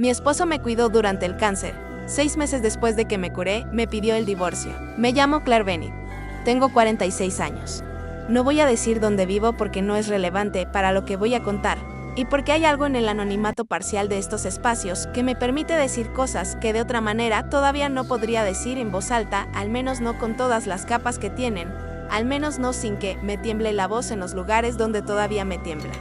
Mi esposo me cuidó durante el cáncer. 6 meses después de que me curé, me pidió el divorcio. Me llamo Claire Bennett. Tengo 46 años. No voy a decir dónde vivo porque no es relevante para lo que voy a contar, y porque hay algo en el anonimato parcial de estos espacios que me permite decir cosas que de otra manera todavía no podría decir en voz alta, al menos no con todas las capas que tienen, al menos no sin que me tiemble la voz en los lugares donde todavía me tiembla.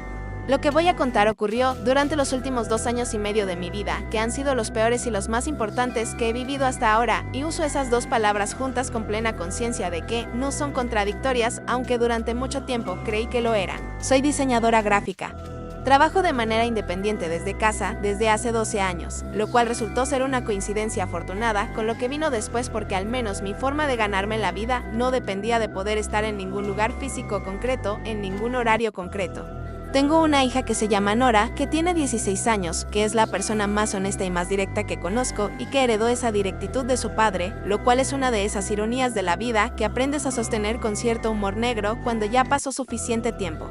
Lo que voy a contar ocurrió durante los últimos 2 años y medio de mi vida, que han sido los peores y los más importantes que he vivido hasta ahora, y uso esas 2 palabras juntas con plena conciencia de que no son contradictorias, aunque durante mucho tiempo creí que lo eran. Soy diseñadora gráfica. Trabajo de manera independiente desde casa desde hace 12 años, lo cual resultó ser una coincidencia afortunada con lo que vino después porque al menos mi forma de ganarme la vida no dependía de poder estar en ningún lugar físico concreto, en ningún horario concreto. Tengo una hija que se llama Nora, que tiene 16 años, que es la persona más honesta y más directa que conozco y que heredó esa directitud de su padre, lo cual es una de esas ironías de la vida que aprendes a sostener con cierto humor negro cuando ya pasó suficiente tiempo.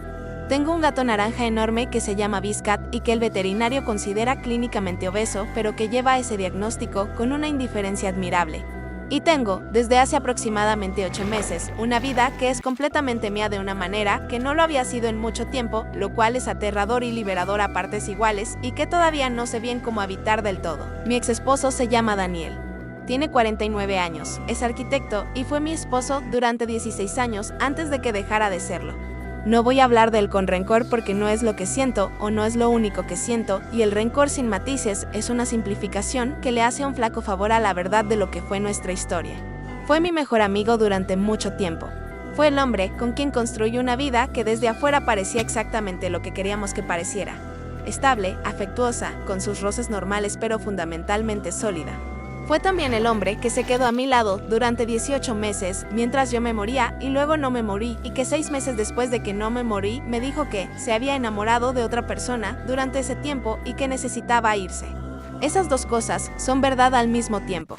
Tengo un gato naranja enorme que se llama Biscat y que el veterinario considera clínicamente obeso, pero que lleva ese diagnóstico con una indiferencia admirable. Y tengo, desde hace aproximadamente 8 meses, una vida que es completamente mía de una manera que no lo había sido en mucho tiempo, lo cual es aterrador y liberador a partes iguales y que todavía no sé bien cómo habitar del todo. Mi ex esposo se llama Daniel. Tiene 49 años, es arquitecto y fue mi esposo durante 16 años antes de que dejara de serlo. No voy a hablar de él con rencor porque no es lo que siento o no es lo único que siento, y el rencor sin matices es una simplificación que le hace un flaco favor a la verdad de lo que fue nuestra historia. Fue mi mejor amigo durante mucho tiempo. Fue el hombre con quien construí una vida que desde afuera parecía exactamente lo que queríamos que pareciera. Estable, afectuosa, con sus roces normales pero fundamentalmente sólida. Fue también el hombre que se quedó a mi lado durante 18 meses mientras yo me moría y luego no me morí, y que 6 meses después de que no me morí me dijo que se había enamorado de otra persona durante ese tiempo y que necesitaba irse. Esas 2 cosas son verdad al mismo tiempo.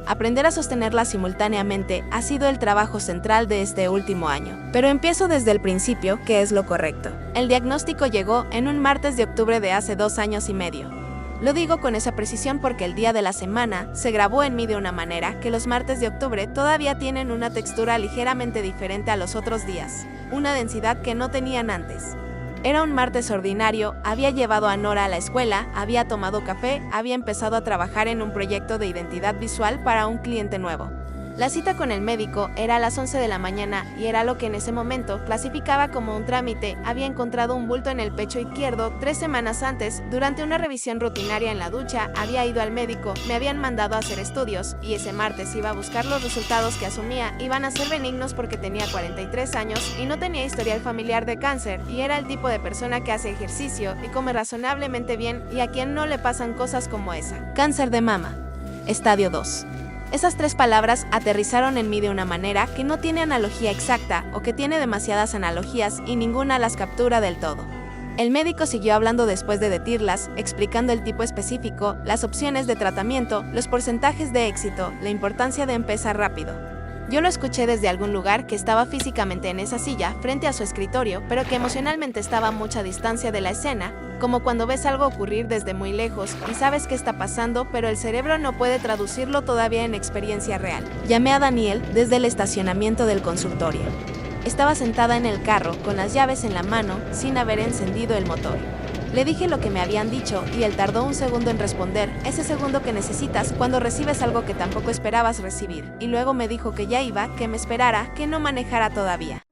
Aprender a sostenerlas simultáneamente ha sido el trabajo central de este último año. Pero empiezo desde el principio, que es lo correcto. El diagnóstico llegó en un martes de octubre de hace 2 años y medio. Lo digo con esa precisión porque el día de la semana se grabó en mí de una manera que los martes de octubre todavía tienen una textura ligeramente diferente a los otros días, una densidad que no tenían antes. Era un martes ordinario, había llevado a Nora a la escuela, había tomado café, había empezado a trabajar en un proyecto de identidad visual para un cliente nuevo. La cita con el médico era a las 11 de la mañana y era lo que en ese momento clasificaba como un trámite. Había encontrado un bulto en el pecho izquierdo 3 semanas antes. Durante una revisión rutinaria en la ducha, había ido al médico, me habían mandado a hacer estudios y ese martes iba a buscar los resultados que asumía iban a ser benignos porque tenía 43 años y no tenía historial familiar de cáncer y era el tipo de persona que hace ejercicio y come razonablemente bien y a quien no le pasan cosas como esa. Cáncer de mama. Estadio 2. Esas 3 palabras aterrizaron en mí de una manera que no tiene analogía exacta o que tiene demasiadas analogías y ninguna las captura del todo. El médico siguió hablando después de decirlas, explicando el tipo específico, las opciones de tratamiento, los porcentajes de éxito, la importancia de empezar rápido. Yo lo escuché desde algún lugar que estaba físicamente en esa silla, frente a su escritorio, pero que emocionalmente estaba a mucha distancia de la escena, como cuando ves algo ocurrir desde muy lejos y sabes qué está pasando, pero el cerebro no puede traducirlo todavía en experiencia real. Llamé a Daniel desde el estacionamiento del consultorio. Estaba sentada en el carro, con las llaves en la mano, sin haber encendido el motor. Le dije lo que me habían dicho y él tardó un segundo en responder, ese segundo que necesitas cuando recibes algo que tampoco esperabas recibir, y luego me dijo que ya iba, que me esperara, que no manejara todavía.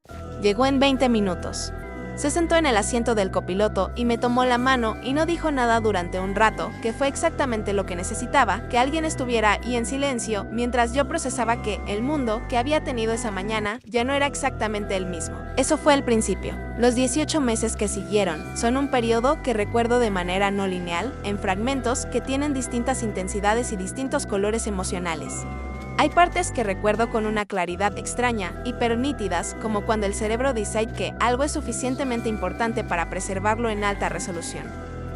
Llegó en 20 minutos. Se sentó en el asiento del copiloto y me tomó la mano y no dijo nada durante un rato, que fue exactamente lo que necesitaba, que alguien estuviera ahí en silencio, mientras yo procesaba que el mundo que había tenido esa mañana ya no era exactamente el mismo. Eso fue el principio. Los 18 meses que siguieron son un periodo que recuerdo de manera no lineal, en fragmentos que tienen distintas intensidades y distintos colores emocionales. Hay partes que recuerdo con una claridad extraña, hipernítidas, como cuando el cerebro decide que algo es suficientemente importante para preservarlo en alta resolución.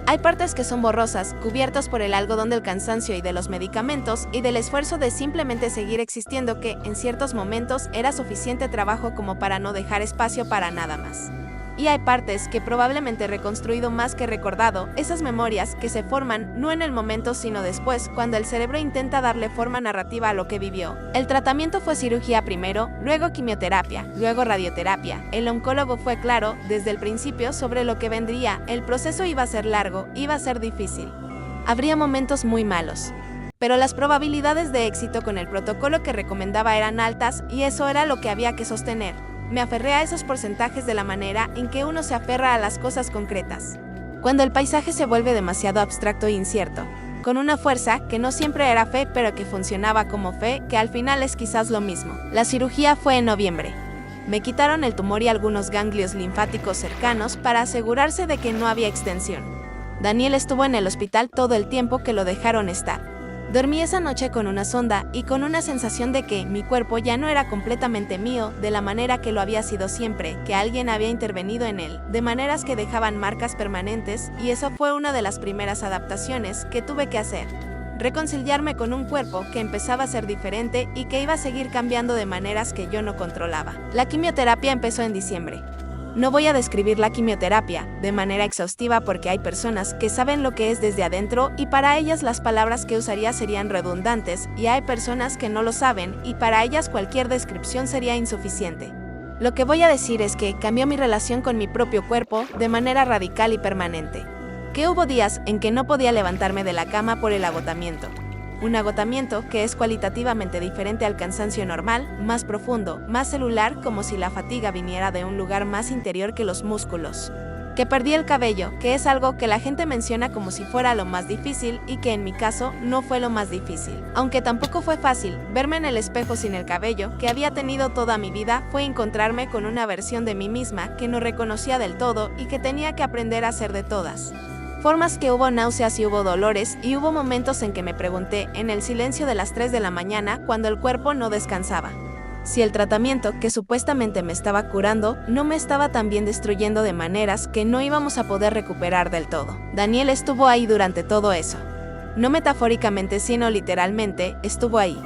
Hay partes que son borrosas, cubiertas por el algodón del cansancio y de los medicamentos y del esfuerzo de simplemente seguir existiendo que, en ciertos momentos, era suficiente trabajo como para no dejar espacio para nada más. y hay partes que probablemente he reconstruido más que recordado, esas memorias que se forman no en el momento sino después, cuando el cerebro intenta darle forma narrativa a lo que vivió. El tratamiento fue cirugía primero, luego quimioterapia, luego radioterapia. El oncólogo fue claro desde el principio sobre lo que vendría, el proceso iba a ser largo, iba a ser difícil. Habría momentos muy malos. Pero las probabilidades de éxito con el protocolo que recomendaba eran altas y eso era lo que había que sostener. Me aferré a esos porcentajes de la manera en que uno se aferra a las cosas concretas. Cuando el paisaje se vuelve demasiado abstracto e incierto, con una fuerza que no siempre era fe pero que funcionaba como fe, que al final es quizás lo mismo. La cirugía fue en noviembre. Me quitaron el tumor y algunos ganglios linfáticos cercanos para asegurarse de que no había extensión. Daniel estuvo en el hospital todo el tiempo que lo dejaron estar. Dormí esa noche con una sonda y con una sensación de que mi cuerpo ya no era completamente mío de la manera que lo había sido siempre, que alguien había intervenido en él, de maneras que dejaban marcas permanentes, y eso fue una de las primeras adaptaciones que tuve que hacer. Reconciliarme con un cuerpo que empezaba a ser diferente y que iba a seguir cambiando de maneras que yo no controlaba. La quimioterapia empezó en diciembre. No voy a describir la quimioterapia de manera exhaustiva porque hay personas que saben lo que es desde adentro y para ellas las palabras que usaría serían redundantes y hay personas que no lo saben y para ellas cualquier descripción sería insuficiente. Lo que voy a decir es que cambió mi relación con mi propio cuerpo de manera radical y permanente. Que hubo días en que no podía levantarme de la cama por el agotamiento. Un agotamiento que es cualitativamente diferente al cansancio normal, más profundo, más celular, como si la fatiga viniera de un lugar más interior que los músculos. Que perdí el cabello, que es algo que la gente menciona como si fuera lo más difícil y que en mi caso no fue lo más difícil. Aunque tampoco fue fácil, verme en el espejo sin el cabello que había tenido toda mi vida fue encontrarme con una versión de mí misma que no reconocía del todo y que tenía que aprender a ser de todas. Formas que hubo náuseas y hubo dolores y hubo momentos en que me pregunté, en el silencio de las 3 de la mañana, cuando el cuerpo no descansaba, si el tratamiento que supuestamente me estaba curando no me estaba también destruyendo de maneras que no íbamos a poder recuperar del todo. Daniel estuvo ahí durante todo eso. No metafóricamente sino literalmente, estuvo ahí.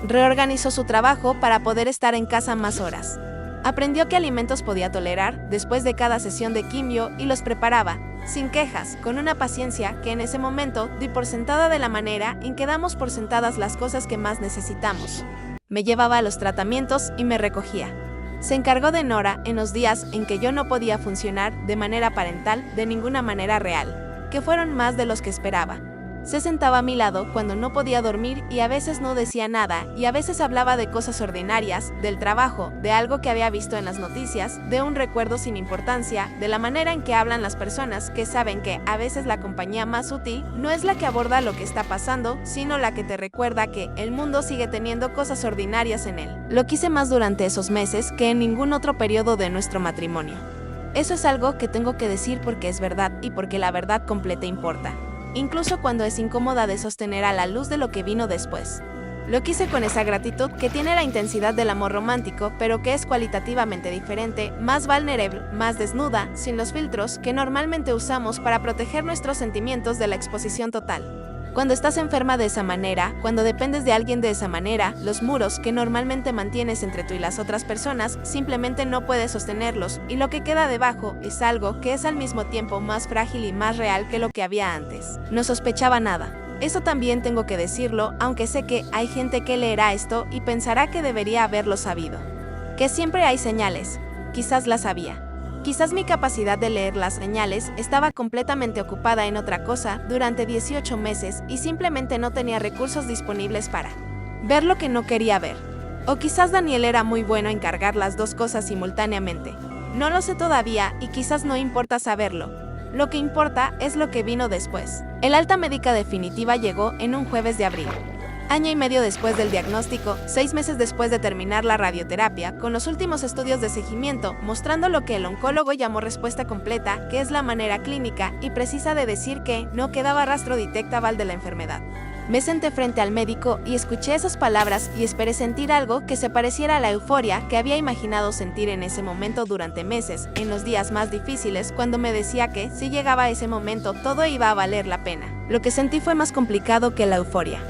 Reorganizó su trabajo para poder estar en casa más horas. Aprendió qué alimentos podía tolerar después de cada sesión de quimio y los preparaba, sin quejas, con una paciencia que en ese momento di por sentada de la manera en que damos por sentadas las cosas que más necesitamos. Me llevaba a los tratamientos y me recogía. Se encargó de Nora en los días en que yo no podía funcionar de manera parental de ninguna manera real, que fueron más de los que esperaba. Se sentaba a mi lado cuando no podía dormir y a veces no decía nada y a veces hablaba de cosas ordinarias, del trabajo, de algo que había visto en las noticias, de un recuerdo sin importancia, de la manera en que hablan las personas que saben que a veces la compañía más útil no es la que aborda lo que está pasando, sino la que te recuerda que el mundo sigue teniendo cosas ordinarias en él. Lo quise más durante esos meses que en ningún otro periodo de nuestro matrimonio. Eso es algo que tengo que decir porque es verdad y porque la verdad completa importa. Incluso cuando es incómoda de sostener a la luz de lo que vino después. Lo quise con esa gratitud que tiene la intensidad del amor romántico, pero que es cualitativamente diferente, más vulnerable, más desnuda, sin los filtros que normalmente usamos para proteger nuestros sentimientos de la exposición total. Cuando estás enferma de esa manera, cuando dependes de alguien de esa manera, los muros que normalmente mantienes entre tú y las otras personas simplemente no puedes sostenerlos y lo que queda debajo es algo que es al mismo tiempo más frágil y más real que lo que había antes. No sospechaba nada. Eso también tengo que decirlo, aunque sé que hay gente que leerá esto y pensará que debería haberlo sabido. Que siempre hay señales. Quizás las había. Quizás mi capacidad de leer las señales estaba completamente ocupada en otra cosa durante 18 meses y simplemente no tenía recursos disponibles para ver lo que no quería ver. O quizás Daniel era muy bueno en cargar las dos cosas simultáneamente. No lo sé todavía y quizás no importa saberlo. Lo que importa es lo que vino después. El alta médica definitiva llegó en un jueves de abril. Año y medio después del diagnóstico, 6 meses después de terminar la radioterapia, con los últimos estudios de seguimiento, mostrando lo que el oncólogo llamó respuesta completa, que es la manera clínica y precisa de decir que no quedaba rastro detectable de la enfermedad. Me senté frente al médico y escuché esas palabras y esperé sentir algo que se pareciera a la euforia que había imaginado sentir en ese momento durante meses, en los días más difíciles, cuando me decía que, si llegaba a ese momento, todo iba a valer la pena. Lo que sentí fue más complicado que la euforia.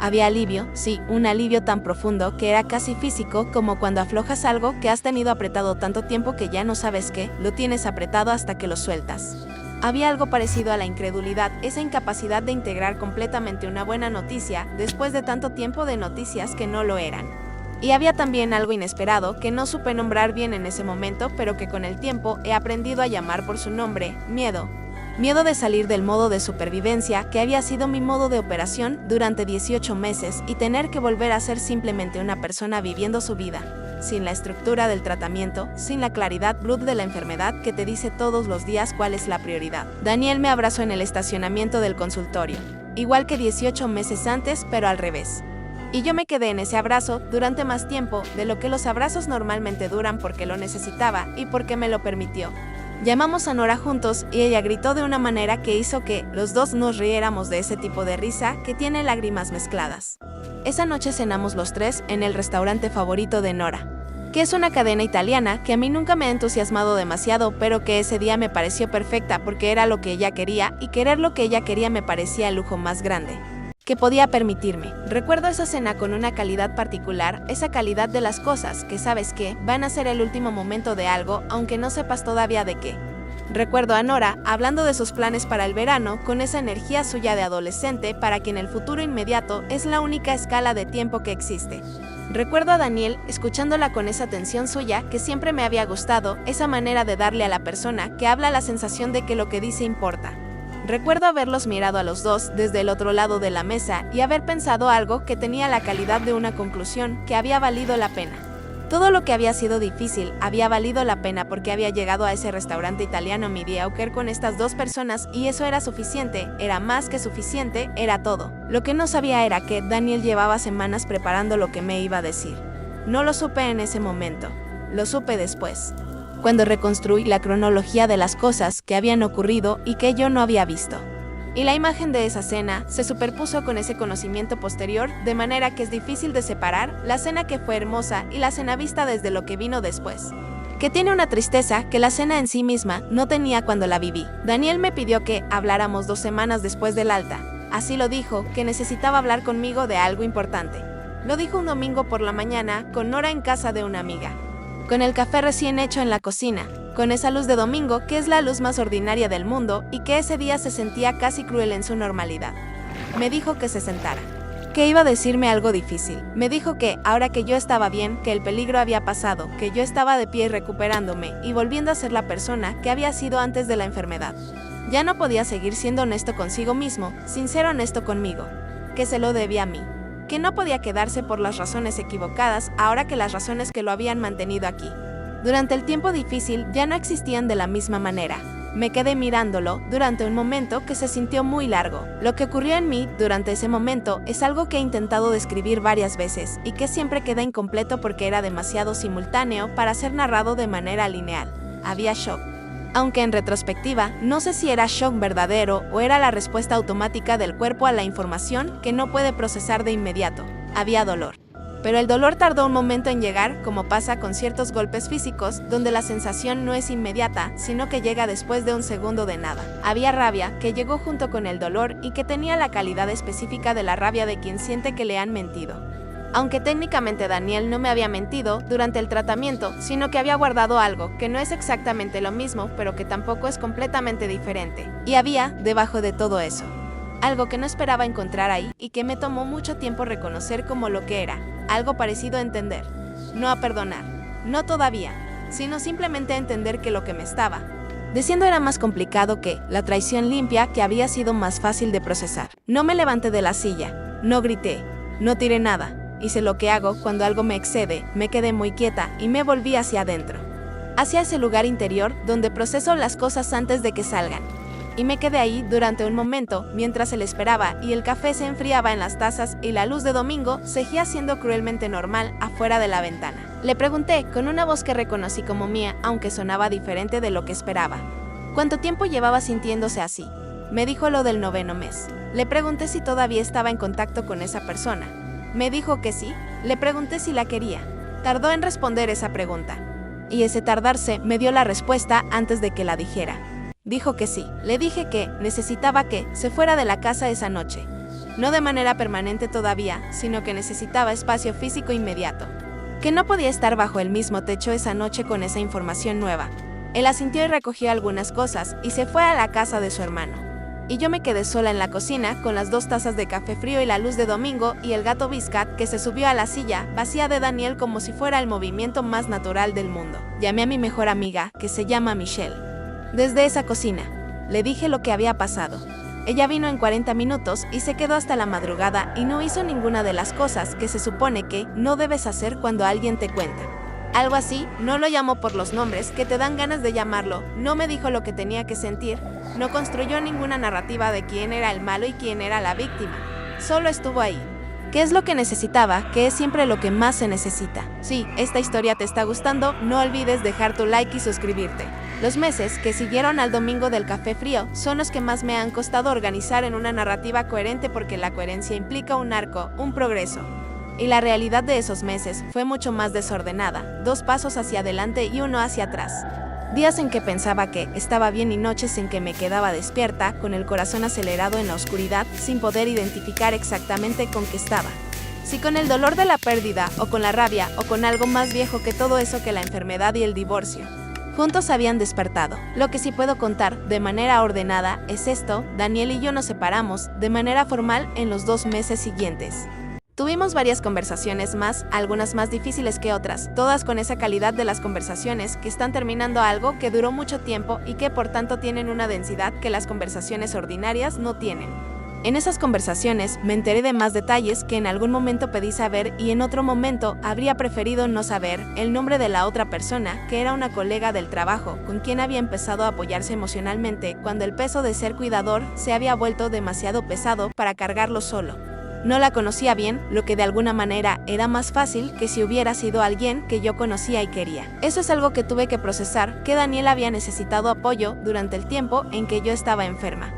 Había alivio, sí, un alivio tan profundo que era casi físico, como cuando aflojas algo que has tenido apretado tanto tiempo que ya no sabes qué, lo tienes apretado hasta que lo sueltas. Había algo parecido a la incredulidad, esa incapacidad de integrar completamente una buena noticia después de tanto tiempo de noticias que no lo eran. Y había también algo inesperado que no supe nombrar bien en ese momento, pero que con el tiempo he aprendido a llamar por su nombre: miedo. Miedo de salir del modo de supervivencia que había sido mi modo de operación durante 18 meses y tener que volver a ser simplemente una persona viviendo su vida, sin la estructura del tratamiento, sin la claridad bruta de la enfermedad que te dice todos los días cuál es la prioridad. Daniel me abrazó en el estacionamiento del consultorio, igual que 18 meses antes, pero al revés. Y yo me quedé en ese abrazo durante más tiempo de lo que los abrazos normalmente duran, porque lo necesitaba y porque me lo permitió. Llamamos a Nora juntos y ella gritó de una manera que hizo que los dos nos riéramos, de ese tipo de risa que tiene lágrimas mezcladas. Esa noche cenamos los tres en el restaurante favorito de Nora, que es una cadena italiana que a mí nunca me ha entusiasmado demasiado, pero que ese día me pareció perfecta porque era lo que ella quería, y querer lo que ella quería me parecía el lujo más grande que podía permitirme. Recuerdo esa cena con una calidad particular, esa calidad de las cosas que sabes que van a ser el último momento de algo, aunque no sepas todavía de qué. Recuerdo a Nora hablando de sus planes para el verano con esa energía suya de adolescente para quien el futuro inmediato es la única escala de tiempo que existe. Recuerdo a Daniel escuchándola con esa tensión suya que siempre me había gustado, esa manera de darle a la persona que habla la sensación de que lo que dice importa. Recuerdo haberlos mirado a los dos desde el otro lado de la mesa y haber pensado algo que tenía la calidad de una conclusión, que había valido la pena. Todo lo que había sido difícil había valido la pena porque había llegado a ese restaurante italiano mediocre con estas dos personas, y eso era suficiente, era más que suficiente, era todo. Lo que no sabía era que Daniel llevaba semanas preparando lo que me iba a decir. No lo supe en ese momento, lo supe después, cuando reconstruí la cronología de las cosas que habían ocurrido y que yo no había visto. Y la imagen de esa cena se superpuso con ese conocimiento posterior, de manera que es difícil de separar la cena que fue hermosa y la cena vista desde lo que vino después, que tiene una tristeza que la cena en sí misma no tenía cuando la viví. Daniel me pidió que habláramos 2 semanas después del alta. Así lo dijo, que necesitaba hablar conmigo de algo importante. Lo dijo un domingo por la mañana, con Nora en casa de una amiga, con el café recién hecho en la cocina, con esa luz de domingo que es la luz más ordinaria del mundo y que ese día se sentía casi cruel en su normalidad. Me dijo que se sentara, que iba a decirme algo difícil. Me dijo que, ahora que yo estaba bien, que el peligro había pasado, que yo estaba de pie recuperándome y volviendo a ser la persona que había sido antes de la enfermedad. Ya no podía seguir siendo honesto consigo mismo, sin ser honesto conmigo, que se lo debía a mí, que no podía quedarse por las razones equivocadas, ahora que las razones que lo habían mantenido aquí durante el tiempo difícil ya no existían de la misma manera. Me quedé mirándolo durante un momento que se sintió muy largo. Lo que ocurrió en mí durante ese momento es algo que he intentado describir varias veces y que siempre queda incompleto porque era demasiado simultáneo para ser narrado de manera lineal. Había shock. Aunque en retrospectiva, no sé si era shock verdadero o era la respuesta automática del cuerpo a la información que no puede procesar de inmediato. Había dolor. Pero el dolor tardó un momento en llegar, como pasa con ciertos golpes físicos, donde la sensación no es inmediata, sino que llega después de un segundo de nada. Había rabia, que llegó junto con el dolor y que tenía la calidad específica de la rabia de quien siente que le han mentido. Aunque técnicamente Daniel no me había mentido durante el tratamiento, sino que había guardado algo, que no es exactamente lo mismo, pero que tampoco es completamente diferente. Y había, debajo de todo eso, algo que no esperaba encontrar ahí y que me tomó mucho tiempo reconocer como lo que era. Algo parecido a entender, no a perdonar, no todavía, sino simplemente a entender que lo que me estaba diciendo era más complicado que la traición limpia, que había sido más fácil de procesar. No me levanté de la silla, no grité, no tiré nada, hice lo que hago cuando algo me excede, me quedé muy quieta y me volví hacia adentro, hacia ese lugar interior donde proceso las cosas antes de que salgan. Y me quedé ahí durante un momento, mientras él esperaba y el café se enfriaba en las tazas y la luz de domingo seguía siendo cruelmente normal afuera de la ventana. Le pregunté, con una voz que reconocí como mía, aunque sonaba diferente de lo que esperaba, ¿cuánto tiempo llevaba sintiéndose así? Me dijo lo del 9º mes. Le pregunté si todavía estaba en contacto con esa persona. Me dijo que sí. Le pregunté si la quería. Tardó en responder esa pregunta. Y ese tardarse me dio la respuesta antes de que la dijera. Dijo que sí. Le dije que necesitaba que se fuera de la casa esa noche. no de manera permanente todavía, sino que necesitaba espacio físico inmediato. Que no podía estar bajo el mismo techo esa noche con esa información nueva. Él asintió y recogió algunas cosas y se fue a la casa de su hermano. Y yo me quedé sola en la cocina con las 2 tazas de café frío y la luz de domingo y el gato Biscat que se subió a la silla vacía de Daniel como si fuera el movimiento más natural del mundo. Llamé a mi mejor amiga, que se llama Michelle. Desde esa cocina, le dije lo que había pasado. Ella vino en 40 minutos y se quedó hasta la madrugada y no hizo ninguna de las cosas que se supone que no debes hacer cuando alguien te cuenta. Algo así, no lo llamó por los nombres que te dan ganas de llamarlo, no me dijo lo que tenía que sentir, no construyó ninguna narrativa de quién era el malo y quién era la víctima. Solo estuvo ahí. ¿Qué es lo que necesitaba? Que es siempre lo que más se necesita. Si esta historia te está gustando, no olvides dejar tu like y suscribirte. Los meses que siguieron al domingo del café frío son los que más me han costado organizar en una narrativa coherente porque la coherencia implica un arco, un progreso. Y la realidad de esos meses fue mucho más desordenada, 2 pasos hacia adelante y 1 hacia atrás. Días en que pensaba que estaba bien y noches en que me quedaba despierta, con el corazón acelerado en la oscuridad, sin poder identificar exactamente con qué estaba. Si con el dolor de la pérdida, o con la rabia, o con algo más viejo que todo eso que la enfermedad y el divorcio. Juntos habían despertado. Lo que sí puedo contar, de manera ordenada, es esto: Daniel y yo nos separamos, de manera formal, en los 2 meses siguientes. Tuvimos varias conversaciones más, algunas más difíciles que otras, todas con esa calidad de las conversaciones que están terminando algo que duró mucho tiempo y que por tanto tienen una densidad que las conversaciones ordinarias no tienen. En esas conversaciones me enteré de más detalles que en algún momento pedí saber y en otro momento habría preferido no saber: el nombre de la otra persona, que era una colega del trabajo con quien había empezado a apoyarse emocionalmente cuando el peso de ser cuidador se había vuelto demasiado pesado para cargarlo solo. No la conocía bien, lo que de alguna manera era más fácil que si hubiera sido alguien que yo conocía y quería. Eso es algo que tuve que procesar, que Daniel había necesitado apoyo durante el tiempo en que yo estaba enferma.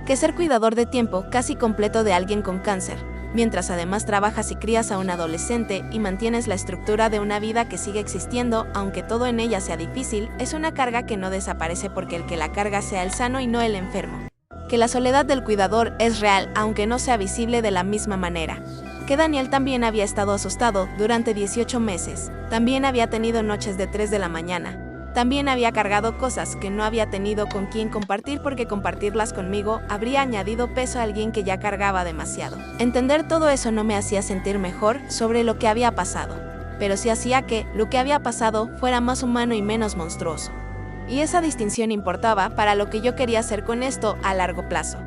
Que ser cuidador de tiempo casi completo de alguien con cáncer, mientras además trabajas y crías a un adolescente y mantienes la estructura de una vida que sigue existiendo, aunque todo en ella sea difícil, es una carga que no desaparece porque el que la carga sea el sano y no el enfermo. Que la soledad del cuidador es real, aunque no sea visible de la misma manera. Que Daniel también había estado asustado durante 18 meses, también había tenido noches de 3 de la mañana, también había cargado cosas que no había tenido con quien compartir porque compartirlas conmigo habría añadido peso a alguien que ya cargaba demasiado. Entender todo eso no me hacía sentir mejor sobre lo que había pasado, pero sí hacía que lo que había pasado fuera más humano y menos monstruoso. Y esa distinción importaba para lo que yo quería hacer con esto a largo plazo.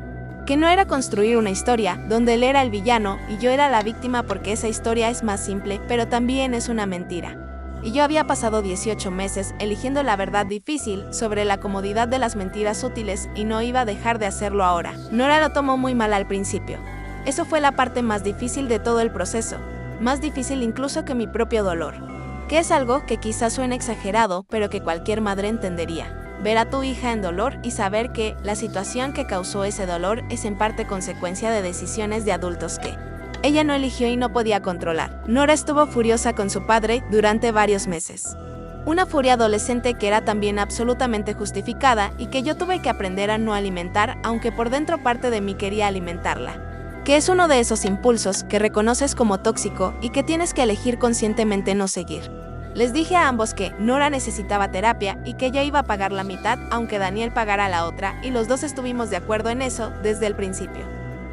Que no era construir una historia donde él era el villano y yo era la víctima, porque esa historia es más simple, pero también es una mentira. Y yo había pasado 18 meses eligiendo la verdad difícil sobre la comodidad de las mentiras útiles y no iba a dejar de hacerlo ahora. Nora lo tomó muy mal al principio. Eso fue la parte más difícil de todo el proceso, más difícil incluso que mi propio dolor. Que es algo que quizás suene exagerado, pero que cualquier madre entendería. Ver a tu hija en dolor y saber que la situación que causó ese dolor es en parte consecuencia de decisiones de adultos que ella no eligió y no podía controlar. Nora estuvo furiosa con su padre durante varios meses. Una furia adolescente que era también absolutamente justificada y que yo tuve que aprender a no alimentar, aunque por dentro parte de mí quería alimentarla. Que es uno de esos impulsos que reconoces como tóxico y que tienes que elegir conscientemente no seguir. Les dije a ambos que Nora necesitaba terapia y que ella iba a pagar la mitad aunque Daniel pagara la otra, y los dos estuvimos de acuerdo en eso desde el principio.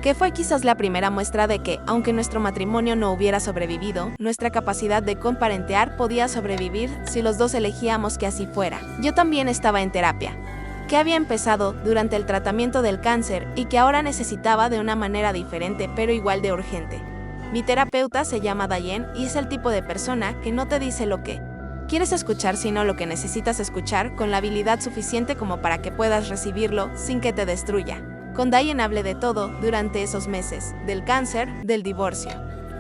Que fue quizás la primera muestra de que, aunque nuestro matrimonio no hubiera sobrevivido, nuestra capacidad de comparentear podía sobrevivir si los dos elegíamos que así fuera. Yo también estaba en terapia, que había empezado durante el tratamiento del cáncer y que ahora necesitaba de una manera diferente pero igual de urgente. Mi terapeuta se llama Diane y es el tipo de persona que no te dice lo que quieres escuchar, sino lo que necesitas escuchar, con la habilidad suficiente como para que puedas recibirlo sin que te destruya. Con Diane hablé de todo durante esos meses, del cáncer, del divorcio,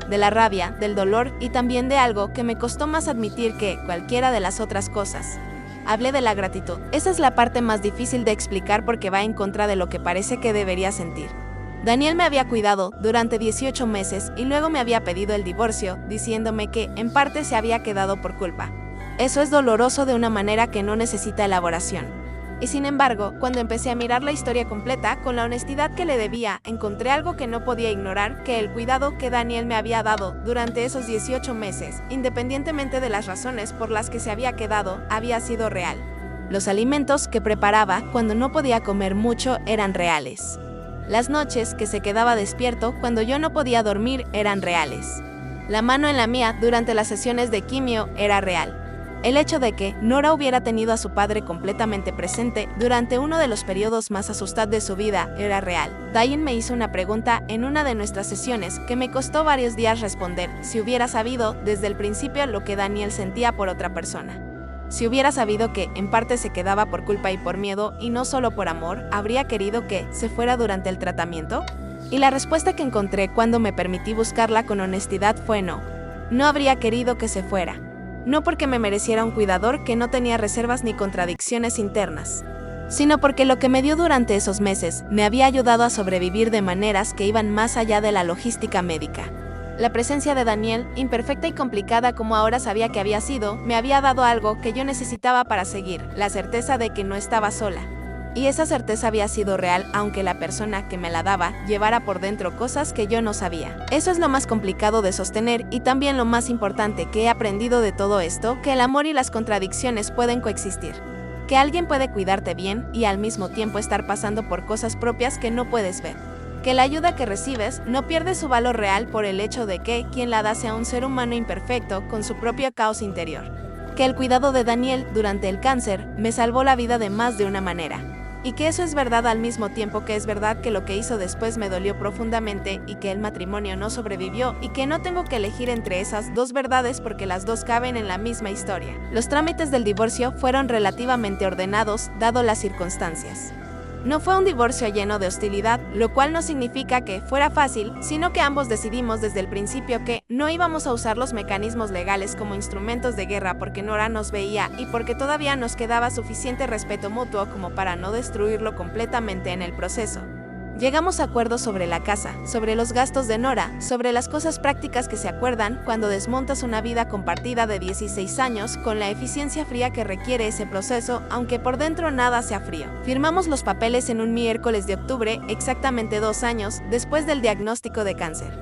de la rabia, del dolor y también de algo que me costó más admitir que cualquiera de las otras cosas. Hablé de la gratitud. Esa es la parte más difícil de explicar porque va en contra de lo que parece que debería sentir. Daniel me había cuidado durante 18 meses y luego me había pedido el divorcio, diciéndome que, en parte, se había quedado por culpa. Eso es doloroso de una manera que no necesita elaboración. Y sin embargo, cuando empecé a mirar la historia completa, con la honestidad que le debía, encontré algo que no podía ignorar, que el cuidado que Daniel me había dado durante esos 18 meses, independientemente de las razones por las que se había quedado, había sido real. Los alimentos que preparaba cuando no podía comer mucho eran reales. Las noches que se quedaba despierto cuando yo no podía dormir eran reales. La mano en la mía durante las sesiones de quimio era real. El hecho de que Nora hubiera tenido a su padre completamente presente durante uno de los periodos más asustados de su vida era real. Diane me hizo una pregunta en una de nuestras sesiones que me costó varios días responder: si hubiera sabido desde el principio lo que Daniel sentía por otra persona. Si hubiera sabido que en parte se quedaba por culpa y por miedo y no solo por amor, ¿habría querido que se fuera durante el tratamiento? Y la respuesta que encontré cuando me permití buscarla con honestidad fue no. No habría querido que se fuera. No porque me mereciera un cuidador que no tenía reservas ni contradicciones internas, sino porque lo que me dio durante esos meses me había ayudado a sobrevivir de maneras que iban más allá de la logística médica. La presencia de Daniel, imperfecta y complicada como ahora sabía que había sido, me había dado algo que yo necesitaba para seguir, la certeza de que no estaba sola. Y esa certeza había sido real, aunque la persona que me la daba llevara por dentro cosas que yo no sabía. Eso es lo más complicado de sostener y también lo más importante que he aprendido de todo esto, que el amor y las contradicciones pueden coexistir. Que alguien puede cuidarte bien y al mismo tiempo estar pasando por cosas propias que no puedes ver. Que la ayuda que recibes no pierde su valor real por el hecho de que quien la da sea un ser humano imperfecto con su propio caos interior. Que el cuidado de Daniel durante el cáncer me salvó la vida de más de una manera. Y que eso es verdad al mismo tiempo que es verdad que lo que hizo después me dolió profundamente y que el matrimonio no sobrevivió y que no tengo que elegir entre esas dos verdades porque las dos caben en la misma historia. Los trámites del divorcio fueron relativamente ordenados dado las circunstancias. No fue un divorcio lleno de hostilidad, lo cual no significa que fuera fácil, sino que ambos decidimos desde el principio que no íbamos a usar los mecanismos legales como instrumentos de guerra porque Nora nos veía y porque todavía nos quedaba suficiente respeto mutuo como para no destruirlo completamente en el proceso. Llegamos a acuerdos sobre la casa, sobre los gastos de Nora, sobre las cosas prácticas que se acuerdan cuando desmontas una vida compartida de 16 años con la eficiencia fría que requiere ese proceso, aunque por dentro nada sea frío. Firmamos los papeles en un miércoles de octubre, exactamente 2 años después del diagnóstico de cáncer.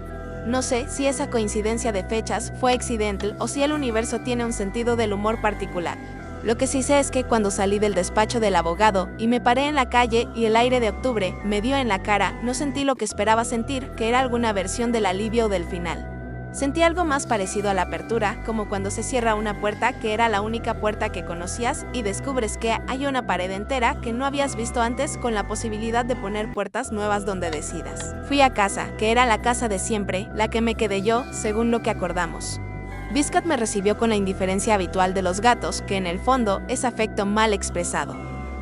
No sé si esa coincidencia de fechas fue accidental o si el universo tiene un sentido del humor particular. Lo que sí sé es que cuando salí del despacho del abogado y me paré en la calle y el aire de octubre me dio en la cara, no sentí lo que esperaba sentir, que era alguna versión del alivio o del final. Sentí algo más parecido a la apertura, como cuando se cierra una puerta que era la única puerta que conocías y descubres que hay una pared entera que no habías visto antes con la posibilidad de poner puertas nuevas donde decidas. Fui a casa, que era la casa de siempre, la que me quedé yo, según lo que acordamos. Biscuit me recibió con la indiferencia habitual de los gatos, que en el fondo es afecto mal expresado.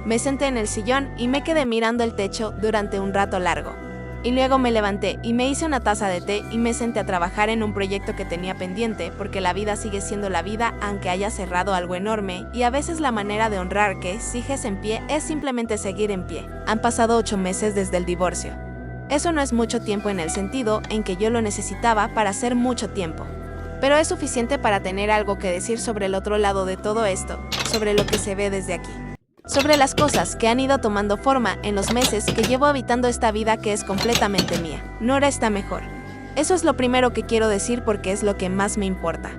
Me senté en el sillón y me quedé mirando el techo durante un rato largo. Y luego me levanté y me hice una taza de té y me senté a trabajar en un proyecto que tenía pendiente, porque la vida sigue siendo la vida aunque haya cerrado algo enorme, y a veces la manera de honrar que sigues en pie es simplemente seguir en pie. Han pasado 8 meses desde el divorcio. Eso no es mucho tiempo en el sentido en que yo lo necesitaba para hacer mucho tiempo. Pero es suficiente para tener algo que decir sobre el otro lado de todo esto, sobre lo que se ve desde aquí. Sobre las cosas que han ido tomando forma en los meses que llevo habitando esta vida que es completamente mía. Nora está mejor. Eso es lo primero que quiero decir porque es lo que más me importa.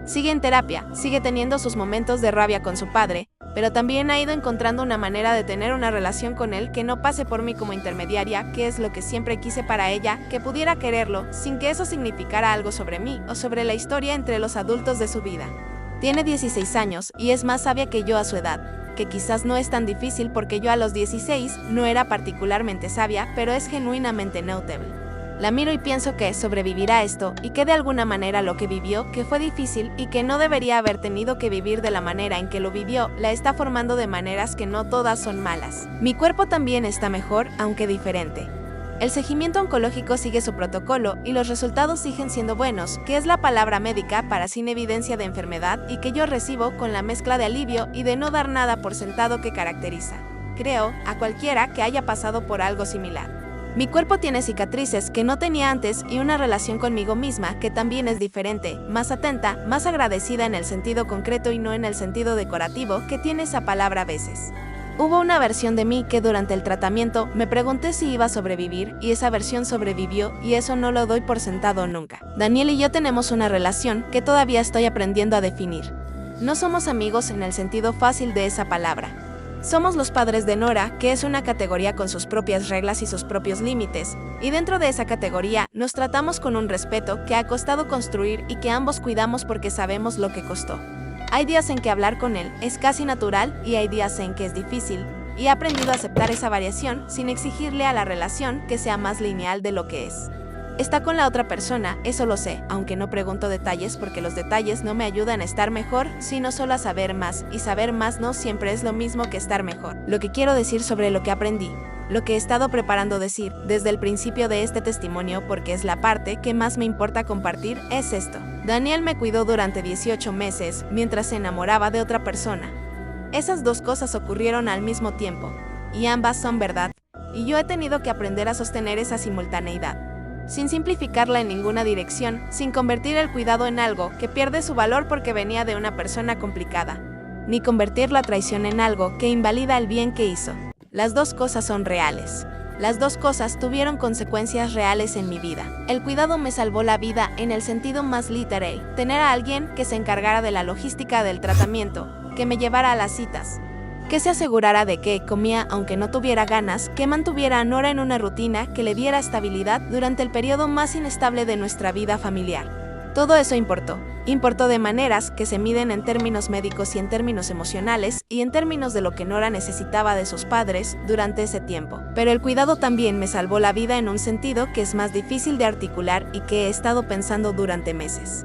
Sigue en terapia, sigue teniendo sus momentos de rabia con su padre, pero también ha ido encontrando una manera de tener una relación con él que no pase por mí como intermediaria, que es lo que siempre quise para ella, que pudiera quererlo, sin que eso significara algo sobre mí o sobre la historia entre los adultos de su vida. Tiene 16 años y es más sabia que yo a su edad, que quizás no es tan difícil porque yo a los 16 no era particularmente sabia, pero es genuinamente notable. La miro y pienso que sobrevivirá esto y que de alguna manera lo que vivió, que fue difícil y que no debería haber tenido que vivir de la manera en que lo vivió, la está formando de maneras que no todas son malas. Mi cuerpo también está mejor, aunque diferente. El seguimiento oncológico sigue su protocolo y los resultados siguen siendo buenos, que es la palabra médica para sin evidencia de enfermedad y que yo recibo con la mezcla de alivio y de no dar nada por sentado que caracteriza, creo, a cualquiera que haya pasado por algo similar. Mi cuerpo tiene cicatrices que no tenía antes y una relación conmigo misma que también es diferente, más atenta, más agradecida en el sentido concreto y no en el sentido decorativo que tiene esa palabra a veces. Hubo una versión de mí que durante el tratamiento me pregunté si iba a sobrevivir y esa versión sobrevivió y eso no lo doy por sentado nunca. Daniel y yo tenemos una relación que todavía estoy aprendiendo a definir. No somos amigos en el sentido fácil de esa palabra. Somos los padres de Nora, que es una categoría con sus propias reglas y sus propios límites, y dentro de esa categoría nos tratamos con un respeto que ha costado construir y que ambos cuidamos porque sabemos lo que costó. Hay días en que hablar con él es casi natural y hay días en que es difícil, y he aprendido a aceptar esa variación sin exigirle a la relación que sea más lineal de lo que es. Está con la otra persona, eso lo sé, aunque no pregunto detalles porque los detalles no me ayudan a estar mejor, sino solo a saber más, y saber más no siempre es lo mismo que estar mejor. Lo que quiero decir sobre lo que aprendí, lo que he estado preparando decir desde el principio de este testimonio porque es la parte que más me importa compartir, es esto. Daniel me cuidó durante 18 meses mientras se enamoraba de otra persona. Esas dos cosas ocurrieron al mismo tiempo, y ambas son verdad, y yo he tenido que aprender a sostener esa simultaneidad, sin simplificarla en ninguna dirección, sin convertir el cuidado en algo que pierde su valor porque venía de una persona complicada, ni convertir la traición en algo que invalida el bien que hizo. Las dos cosas son reales. Las dos cosas tuvieron consecuencias reales en mi vida. El cuidado me salvó la vida en el sentido más literal. Tener a alguien que se encargara de la logística del tratamiento, que me llevara a las citas, que se asegurara de que comía aunque no tuviera ganas, que mantuviera a Nora en una rutina que le diera estabilidad durante el periodo más inestable de nuestra vida familiar. Todo eso importó. Importó de maneras que se miden en términos médicos y en términos emocionales y en términos de lo que Nora necesitaba de sus padres durante ese tiempo. Pero el cuidado también me salvó la vida en un sentido que es más difícil de articular y que he estado pensando durante meses.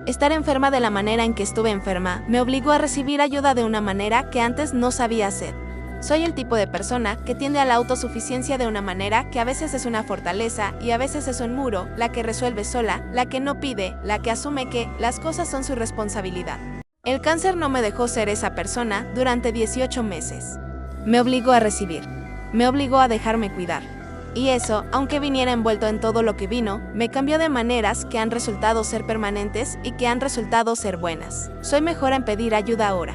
Estar enferma de la manera en que estuve enferma me obligó a recibir ayuda de una manera que antes no sabía hacer. Soy el tipo de persona que tiende a la autosuficiencia de una manera que a veces es una fortaleza y a veces es un muro, la que resuelve sola, la que no pide, la que asume que las cosas son su responsabilidad. El cáncer no me dejó ser esa persona durante 18 meses. Me obligó a recibir. Me obligó a dejarme cuidar. Y eso, aunque viniera envuelto en todo lo que vino, me cambió de maneras que han resultado ser permanentes y que han resultado ser buenas. Soy mejor en pedir ayuda ahora.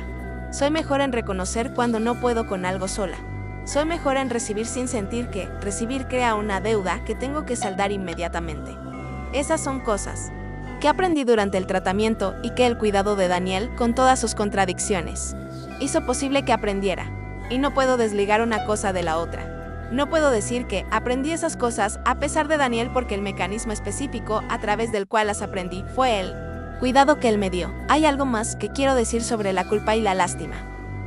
Soy mejor en reconocer cuando no puedo con algo sola. Soy mejor en recibir sin sentir que recibir crea una deuda que tengo que saldar inmediatamente. Esas son cosas que aprendí durante el tratamiento y que el cuidado de Daniel, con todas sus contradicciones, hizo posible que aprendiera. Y no puedo desligar una cosa de la otra. No puedo decir que aprendí esas cosas a pesar de Daniel porque el mecanismo específico a través del cual las aprendí fue él. Cuidado que él me dio. Hay algo más que quiero decir sobre la culpa y la lástima.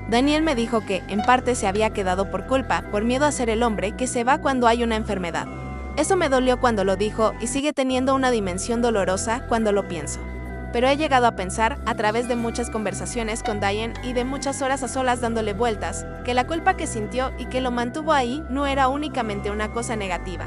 Daniel me dijo que, en parte, se había quedado por culpa, por miedo a ser el hombre que se va cuando hay una enfermedad. Eso me dolió cuando lo dijo y sigue teniendo una dimensión dolorosa cuando lo pienso. Pero he llegado a pensar, a través de muchas conversaciones con Diane y de muchas horas a solas dándole vueltas, que la culpa que sintió y que lo mantuvo ahí no era únicamente una cosa negativa.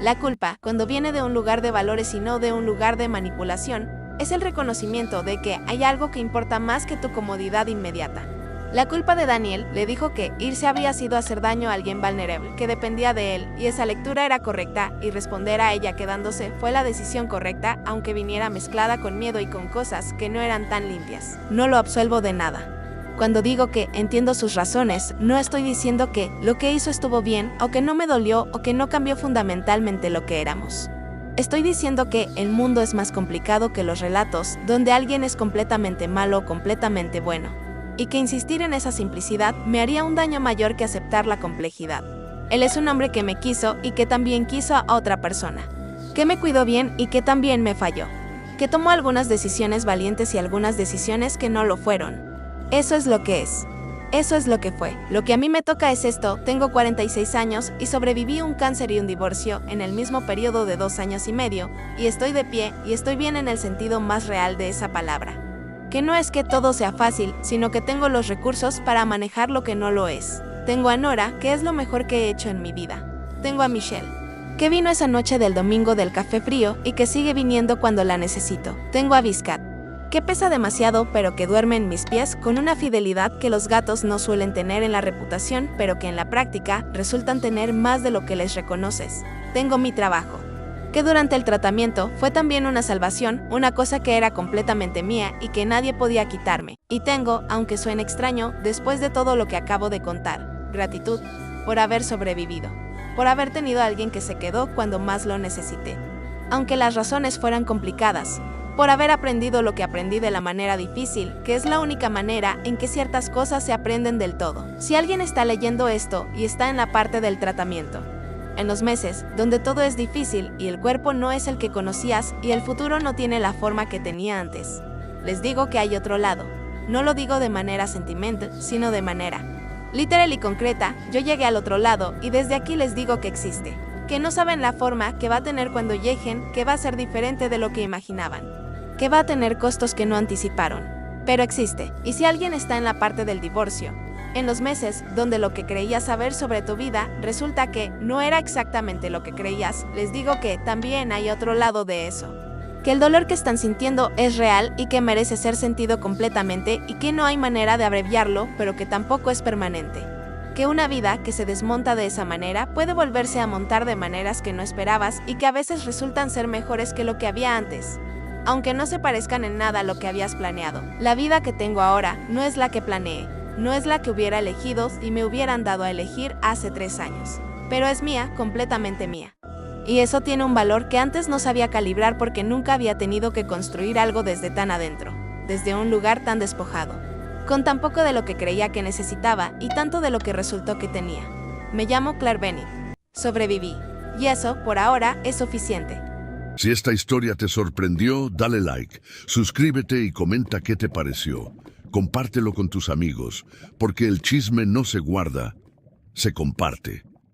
La culpa, cuando viene de un lugar de valores y no de un lugar de manipulación, es el reconocimiento de que hay algo que importa más que tu comodidad inmediata. La culpa de Daniel le dijo que irse había sido hacer daño a alguien vulnerable, que dependía de él, y esa lectura era correcta, y responder a ella quedándose fue la decisión correcta, aunque viniera mezclada con miedo y con cosas que no eran tan limpias. No lo absuelvo de nada. Cuando digo que entiendo sus razones, no estoy diciendo que lo que hizo estuvo bien, o que no me dolió, o que no cambió fundamentalmente lo que éramos. Estoy diciendo que el mundo es más complicado que los relatos donde alguien es completamente malo o completamente bueno, y que insistir en esa simplicidad me haría un daño mayor que aceptar la complejidad. Él es un hombre que me quiso y que también quiso a otra persona, que me cuidó bien y que también me falló, que tomó algunas decisiones valientes y algunas decisiones que no lo fueron. Eso es lo que es. Eso es lo que fue. Lo que a mí me toca es esto. Tengo 46 años y sobreviví un cáncer y un divorcio en el mismo periodo de 2 años y medio, y estoy de pie y estoy bien en el sentido más real de esa palabra. Que no es que todo sea fácil, sino que tengo los recursos para manejar lo que no lo es. Tengo a Nora, que es lo mejor que he hecho en mi vida. Tengo a Michelle, que vino esa noche del domingo del café frío y que sigue viniendo cuando la necesito. Tengo a Viscat, que pesa demasiado pero que duerme en mis pies con una fidelidad que los gatos no suelen tener en la reputación, pero que en la práctica resultan tener más de lo que les reconoces. Tengo mi trabajo, que durante el tratamiento fue también una salvación, una cosa que era completamente mía y que nadie podía quitarme. Y tengo, aunque suene extraño, después de todo lo que acabo de contar, gratitud, por haber sobrevivido, por haber tenido a alguien que se quedó cuando más lo necesité, aunque las razones fueran complicadas, por haber aprendido lo que aprendí de la manera difícil, que es la única manera en que ciertas cosas se aprenden del todo. Si alguien está leyendo esto y está en la parte del tratamiento, en los meses donde todo es difícil y el cuerpo no es el que conocías y el futuro no tiene la forma que tenía antes, les digo que hay otro lado. No lo digo de manera sentimental, sino de manera literal y concreta. Yo llegué al otro lado y desde aquí les digo que existe, que no saben la forma que va a tener cuando lleguen, que va a ser diferente de lo que imaginaban, que va a tener costos que no anticiparon, pero existe. Y si alguien está en la parte del divorcio, en los meses donde lo que creías saber sobre tu vida resulta que no era exactamente lo que creías, les digo que también hay otro lado de eso, que el dolor que están sintiendo es real y que merece ser sentido completamente y que no hay manera de abreviarlo, pero que tampoco es permanente, que una vida que se desmonta de esa manera puede volverse a montar de maneras que no esperabas y que a veces resultan ser mejores que lo que había antes, aunque no se parezcan en nada a lo que habías planeado. La vida que tengo ahora no es la que planeé, no es la que hubiera elegido si me hubieran dado a elegir hace 3 años, pero es mía, completamente mía. Y eso tiene un valor que antes no sabía calibrar porque nunca había tenido que construir algo desde tan adentro, desde un lugar tan despojado, con tan poco de lo que creía que necesitaba y tanto de lo que resultó que tenía. Me llamo Claire Bennett. Sobreviví. Y eso, por ahora, es suficiente. Si esta historia te sorprendió, dale like, suscríbete y comenta qué te pareció. Compártelo con tus amigos, porque el chisme no se guarda, se comparte.